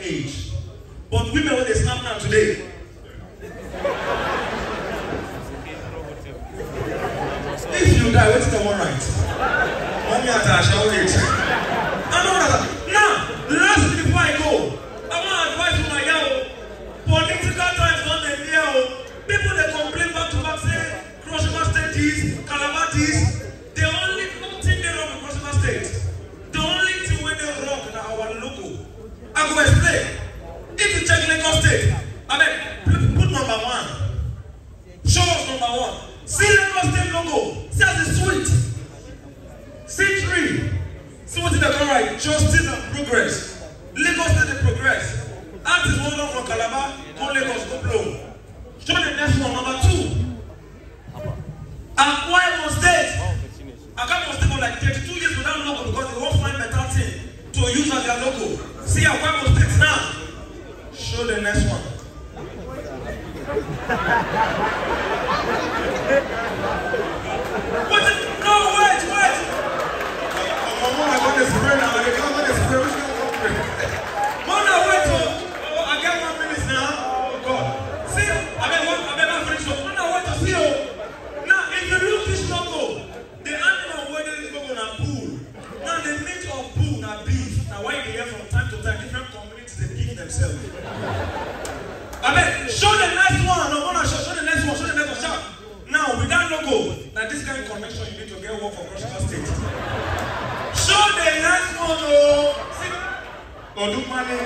age. But women, when they snap now today, if you die, what's the one right? Mommy at our shower age. Now, last before I go, I want to advise you, my girl. Political times on the year. People they complain back to back, say CrossRiver State is, Calabar is. The only thing they wrong with CrossRiver State, the only thing when they wrong is our logo. I go explain. If you check Lagos State, I mean, put number 1. Show us number 1. See Lagos State logo. See as it's sweet. See 3. See what is the right? Justice and progress. Lagos State they progress. Art is one from Calabar, go Lagos, go blow. Show the next one, number 2. Akwa State. Akwa State for like 32 years without logo because they won't find better thing to use as their logo. See Akwa State now. Show the next one. What is, no, wait. I got this spray now. I got this spray. Which one got spray? Mona, wait. I got 1 minute now. Oh God. See, I better finish up. Mona, wait to see you. Now, if you look this logo, the animal wearing this logo na pool. Now, the meat of pool na beef. Now, why you hear from time to time different communities they give themselves. Show the next one. No, Mona, show the next one. Show the next one. Sharp. Now, with that logo, now this kind of connection you need to get work for CrossRiver State. Show the next one, oh. See, do money.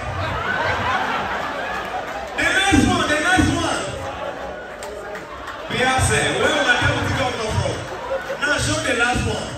The next one. Beyonce, where will I ever pick up from? Now show the last one.